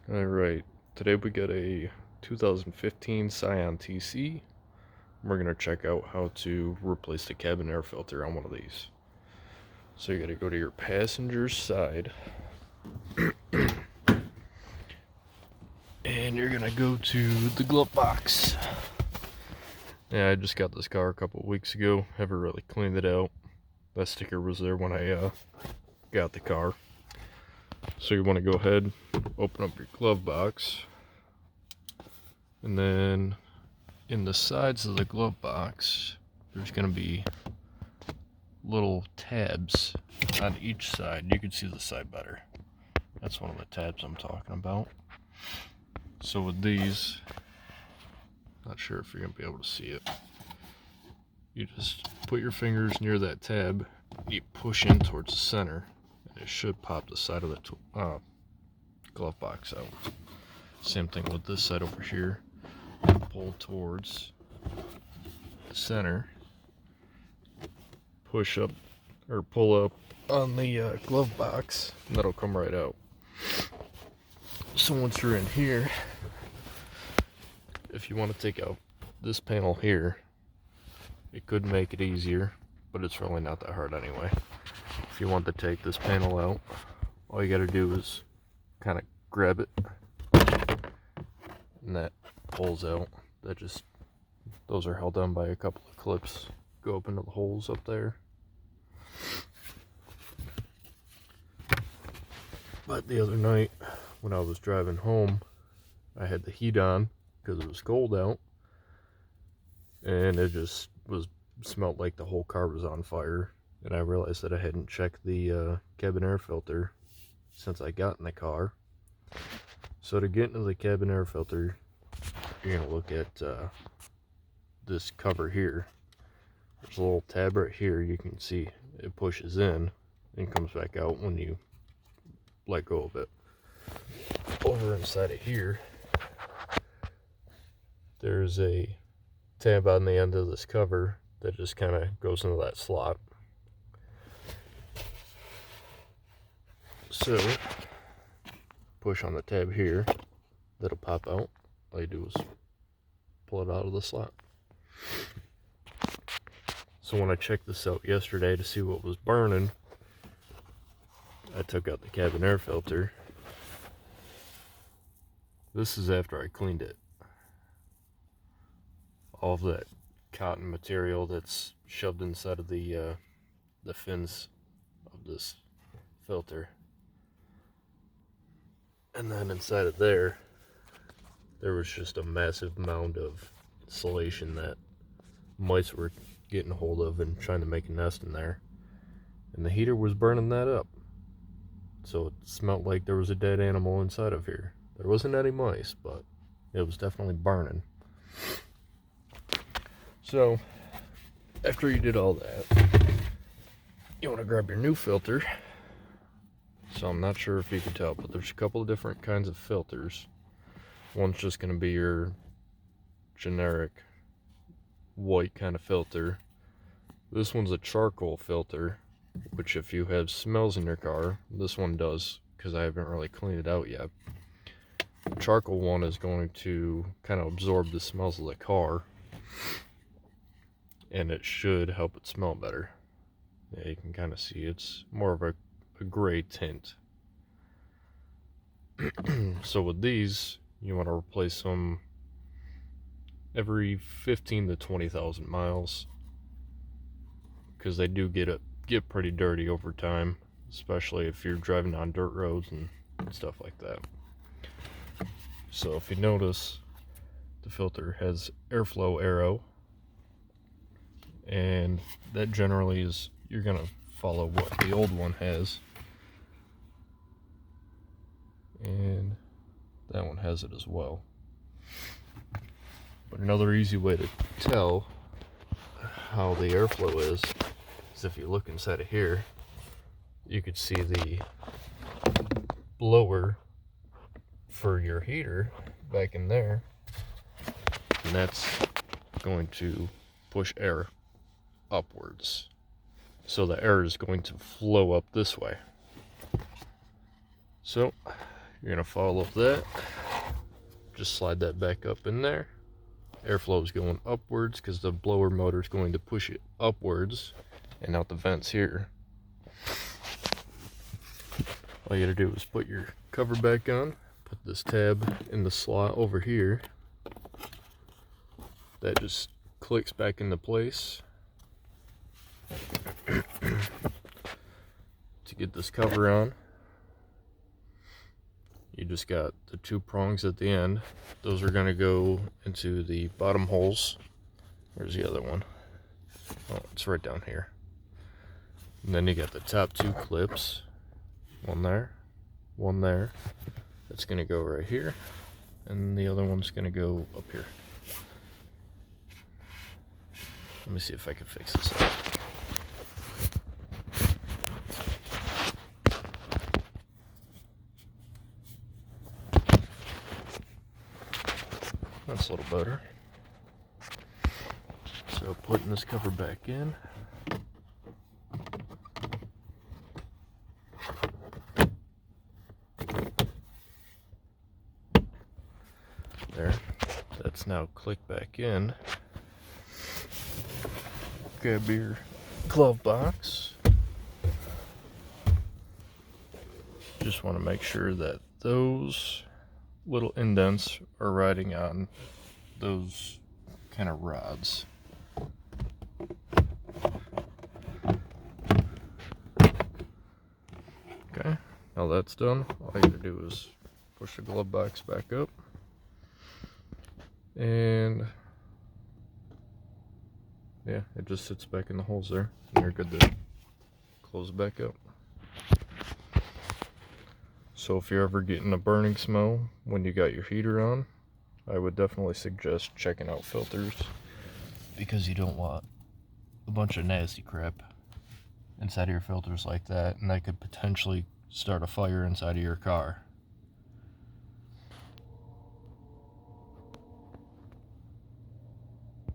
Alright, today we got a 2015 Scion TC. We're going to check out how to replace the cabin air filter on one of these. So you got to go to your passenger side. And you're going to go to the glove box. Yeah, I just got this car a couple weeks ago. Haven't really cleaned it out. That sticker was there when I got the car. So you want to go ahead, open up your glove box. And then in the sides of the glove box, there's going to be little tabs on each side. You can see the side better. That's one of the tabs I'm talking about. So with these, not sure if you're going to be able to see it. You just put your fingers near that tab, you push in towards the center, and it should pop the side of the glove box out. Same thing with this side over here. Pull towards the center, push up or pull up on the glove box, and that'll come right out. So once you're in here, if you want to take out this panel here, it could make it easier, but it's really not that hard anyway. If you want to take this panel out, all you got to do is kind of grab it, and that pulls out. Those are held on by a couple of clips. Go up into the holes up there. But the other night, when I was driving home, I had the heat on because it was cold out, and it just smelled like the whole car was on fire. And I realized that I hadn't checked the cabin air filter since I got in the car. So to get into the cabin air filter, you're gonna look at this cover here. There's a little tab right here. You can see it pushes in and comes back out when you let go of it. Over inside of here, there's a tab on the end of this cover that just kind of goes into that slot. So push on the tab here, that'll pop out. All you do is pull it out of the slot. So when I checked this out yesterday to see what was burning, I took out the cabin air filter. This is after I cleaned it. All of that cotton material that's shoved inside of the fins of this filter. And then inside of there was just a massive mound of insulation that mice were getting a hold of and trying to make a nest in there. And the heater was burning that up. So it smelled like there was a dead animal inside of here. There wasn't any mice, but it was definitely burning. So after you did all that, you want to grab your new filter. So I'm not sure if you can tell, but there's a couple of different kinds of filters. One's just going to be your generic white kind of filter. This one's a charcoal filter, which if you have smells in your car, this one does, because I haven't really cleaned it out yet. The charcoal one is going to kind of absorb the smells of the car, and it should help it smell better. Yeah, you can kind of see it's more of a gray tint. So with these, you want to replace them every 15 to 20,000 miles, because they do get pretty dirty over time, especially if you're driving on dirt roads and stuff like that. So if you notice, the filter has airflow arrow, and that generally is, you're gonna follow what the old one has, and that one has it as well. But another easy way to tell how the airflow is if you look inside of here, you could see the blower for your heater back in there, and that's going to push air upwards. So the air is going to flow up this way. So You're gonna follow that. Just slide that back up in there. Airflow is going upwards because the blower motor is going to push it upwards and out the vents here. All you gotta do is put your cover back on, put this tab in the slot over here. That just clicks back into place. To get this cover on, you just got the 2 prongs at the end. Those are going to go into the bottom holes. There's the other one. Oh, it's right down here. And then you got the top 2 clips. One there, one there. That's going to go right here. And the other one's going to go up here. Let me see if I can fix this up. That's a little better. So putting this cover back in. There. That's now clicked back in. Grab your glove box. Just want to make sure that those little indents are riding on those kind of rods. Okay, now that's done, all you gotta do is push the glove box back up, and yeah, it just sits back in the holes there, and you're good to close it back up. So if you're ever getting a burning smell when you got your heater on, I would definitely suggest checking out filters, because you don't want a bunch of nasty crap inside of your filters like that, and that could potentially start a fire inside of your car.